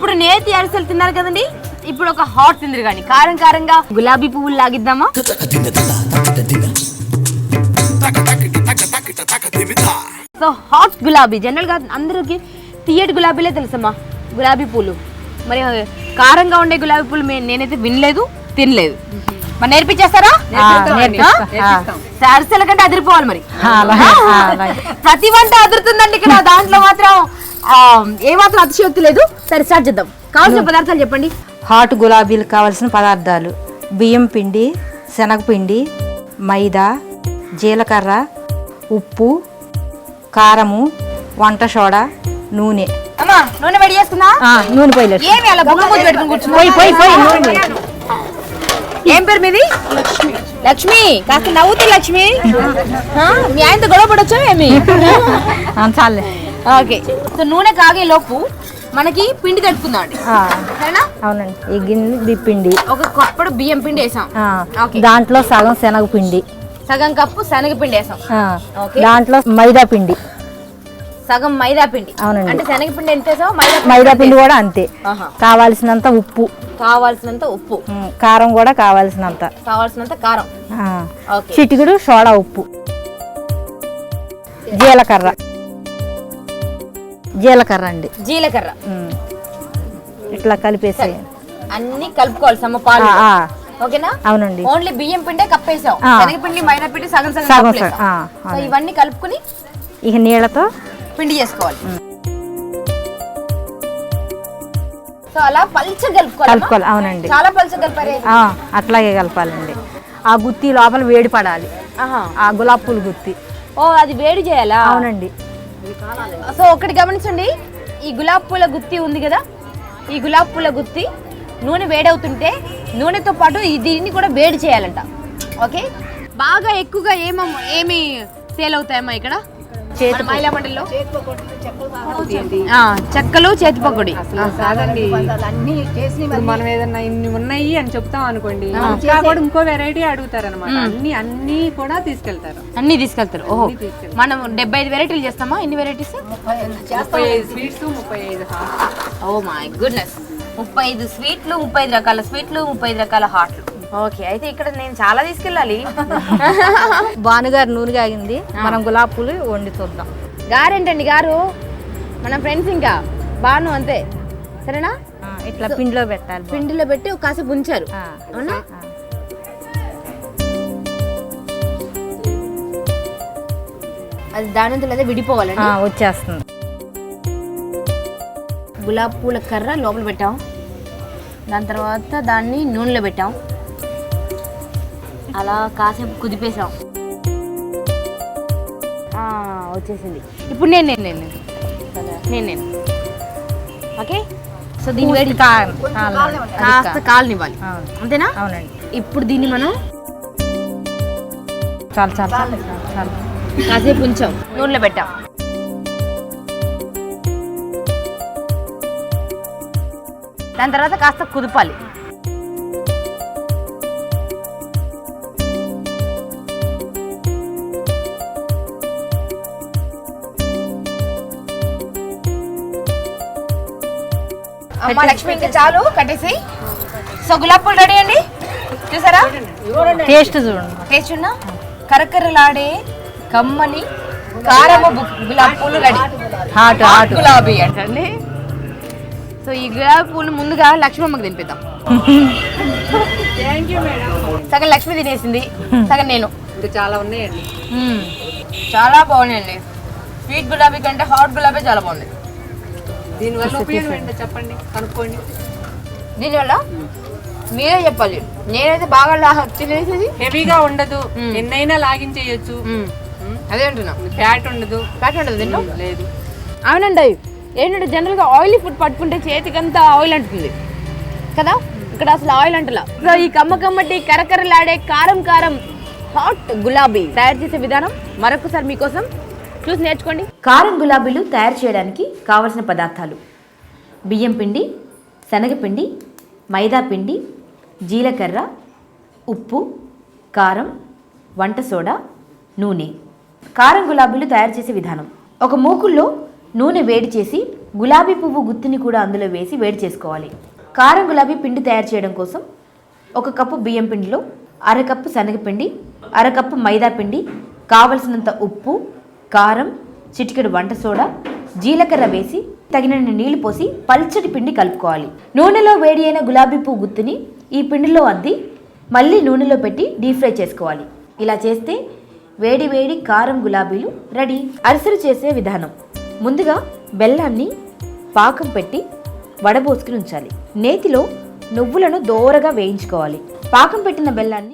ఇప్పుడు నేతి అరిసెలు తిన్నారు కదండి, ఇప్పుడు ఒక హాట్ తిందరు కానీ కారం కారంగా గులాబీ పువ్వులు లాగిద్దామా? సో హాట్ గులాబీ జనరల్ గా అందరికి తీయటి గులాబీలే తెలుసమ్మా, గులాబీ పూలు. మరి కారంగా ఉండే గులాబీ పూలు నేనైతే వినలేదు, తినలేదు. మరి నేర్పించేస్తారా? అరిసెల కంటే అదిరిపోవాలి మరి. ప్రతి వంట అదురుతుందండి ఇక్కడ, దాంట్లో మాత్రం ఏమాత్రం అతిశయోక్తి లేదు. సరే స్టార్ట్ చేద్దాం. కావాల్సిన పదార్థాలు చెప్పండి. హాట్ గులాబీలకు కావాల్సిన పదార్థాలు: బియ్యం పిండి, శనగపిండి, మైదా, జీలకర్ర, ఉప్పు, కారము, వంట సోడా, నూనె. అమ్మా నూనె వేడి చేసుకుందా? నూనె పోయలేదు. ఏమి అలా బొమ్మ ముద్దు పెట్టుకుని కూర్చున్నా? ఏం పేరు మీది? లక్ష్మి. లక్ష్మి కాస్త నవ్వుతూ లక్ష్మి. మీ ఆయనతో గొడవ పడొచ్చా ఏమి? చాలే. ఓకే, సో నూనె కాగే లోపు మనకి పిండి తట్టుకుందాం అండి, సరేనా? అవునండి. ఈ గిన్నె పిండి, ఒక కప్పుడు బియ్యం పిండి వేసాం, దాంట్లో సగం శనగపిండి, సగం కప్పు శనగపిండి వేసాం, దాంట్లో మైదా పిండి, సగం మైదా పిండి. అవునండి. అంటే శనగపిండి ఎంత వేసాం, మైదా పిండి కూడా అంతే. కావాల్సినంత ఉప్పు, కావాల్సినంత ఉప్పు, కారం కూడా కావాల్సినంత, కావాల్సినంత కారం, చిటికెడు సోడా ఉప్పు, జీలకర్ర, జీలకర్ర అండి, జీలకర్ర ఇట్లా కలిపేసి అన్ని కలుపుకోవాలి సమపాలు. ఓకేనా? అవునండి. ఓన్లీ బియ్యం పిండే కప్పేసాం, శనగపిండి మైదా పిండి సగం సగం. సో ఇవన్నీ కలుపుకుని ఇక నీళ్ళతో పిండి చేసుకోవాలి. సో అలా పల్చ కలుపుకోవాలి. అవునండి. చాలా పల్చ కలిపారే. అట్లాగే కలపాలండి. ఆ గుత్తి లోపల వేడి పడాలి, ఆ గులాబీ పూలు గుత్తి. ఓ అది వేడి చేయాలా? అవునండి. సో ఒకటి గమనించండి, ఈ గులాబీ పూల గుత్తి ఉంది కదా, ఈ గులాబీ పూల గుత్తి నూనె వేడవుతుంటే నూనెతో పాటు దీన్ని కూడా వేడి చేయాలంట. ఓకే, బాగా ఎక్కువగా ఏమి సేల్ అవుతాయమ్మా ఇక్కడ మహిళా మండలిలో? చెక్కలు, చేతి పకోడి. మనం ఏదన్నా ఇన్ని ఉన్నాయి అని చెప్తాం అనుకోండి, ఇంకో వెరైటీ అడుగుతారు అనమాట. అన్ని కూడా తీసుకెళ్తారు. అన్ని తీసుకెళ్తారు. ఓహో, మనం 75 వెరైటీలు చేస్తామా? ఎన్ని varieties? 35 sweets, 35 hot. Oh my goodness, 35 స్వీట్లు, 35 రకాల స్వీట్లు, 35 రకాల హాట్లు. ఓకే, అయితే ఇక్కడ నేను చాలా తీసుకెళ్ళాలి. భానుగారు నూనె కాగింది, మనం గులాబీ పూలు వండి చూద్దాం. గారేంటండి గారు, మన ఫ్రెండ్స్ ఇంకా బాను అంతే, సరేనా? ఇట్లా పిండిలో పెట్టాలి. పిండిలో పెట్టి కాసేపు ఉంచారు, అవునా? అది దానంతలో అదే విడిపోవాలండి. వచ్చేస్తుంది. గులాబీ పూల కర్ర లోపల పెట్టాం, దాని తర్వాత దాన్ని నూనెలో పెట్టాం, అలా కాసేపు కుదిపేసాం. వచ్చేసింది. ఇప్పుడు నేను ఓకే. సో దీన్ని వేడి కాస్త కాలనివ్వాలి, అంతేనా? అవునండి. ఇప్పుడు దీన్ని మనం చాలు చాలు చాలు చాలు కాసేపు ఉంచాం, నూనెలో పెట్టాం. దాని తర్వాత కాస్త కుదపాలి. అమ్మ లక్ష్మి ఇంకా చాలు కట్టేసి. సో గులాబీ పూలు రెడీ అండి, చూసారా? టేస్ట్ చూడండి. టేస్ట్ ఉన్నా కరకరలాడే కమ్మని కారము గులాబీ పూలు రెడీ. హాట్ హాట్ గులాబీ అంటండి. సో ఈ గులాబీ పూలు ముందుగా లక్ష్మమ్మకి తినిపిద్దాం. సగం లక్ష్మి తినేసింది, సగం నేను. ఇంకా చాలా ఉన్నాయండి. చాలా బాగున్నాయండి. స్వీట్ గులాబీ కంటే హాట్ గులాబీ చాలా బాగుంది. దీనివల్ల ఉపయోగం ఏంటో చెప్పండి, కనుక్కోండి. దీనివల్ల మీరే చెప్పాలి. నేనైతే బాగా తినేసేది హెవీగా ఉండదు, ఎన్నైనా లాగించేయచ్చు. అదే అంటున్నా, ఫ్యాట్ ఉండదు. ఫ్యాట్ ఉండదు దీంట్లో? లేదు. అవునండి. ఏంటంటే జనరల్గా ఆయిలీ ఫుడ్ పట్టుకుంటే చేతికంతా ఆయిల్ అంటుంది కదా, ఇక్కడ అసలు ఆయిల్ అంటలా. సో ఈ కమ్మటి కరకరలాడే కారం కారం హాట్ గులాబీ తయారు చేసే విధానం మరొకసారి మీకోసం చూసి నేర్చుకోండి. కారం గులాబీలు తయారు చేయడానికి కావలసిన పదార్థాలు: బియ్యం పిండి, శనగపిండి, మైదా పిండి, జీలకర్ర, ఉప్పు, కారం, వంట సోడా, నూనె. కారం గులాబీలు తయారు చేసే విధానం: ఒక మూకుల్లో నూనె వేడి చేసి గులాబీ పువ్వు గుత్తిని కూడా అందులో వేసి వేడి చేసుకోవాలి. కారం గులాబీ పిండి తయారు చేయడం కోసం 1 కప్పు బియ్యం పిండిలో 1/2 కప్పు శనగపిండి, 1/2 కప్పు మైదా పిండి, కావలసినంత ఉప్పు, కారం, చిటికెడు వంట సోడా, జీలకర్ర వేసి తగినన్ని నీళ్లు పోసి పల్చటి పిండి కలుపుకోవాలి. నూనెలో వేడి అయిన గులాబీ పువ్వు గుత్తిని ఈ పిండిలో అద్ది మళ్ళీ నూనెలో పెట్టి డీప్ ఫ్రై చేసుకోవాలి. ఇలా చేస్తే వేడి వేడి కారం గులాబీలు రెడీ. అరిసెలు చేసే విధానం: ముందుగా బెల్లాన్ని పాకం పెట్టి వడబోసుకుని ఉంచాలి. నేతిలో నువ్వులను దోరగా వేయించుకోవాలి. పాకం పెట్టిన బెల్లాన్ని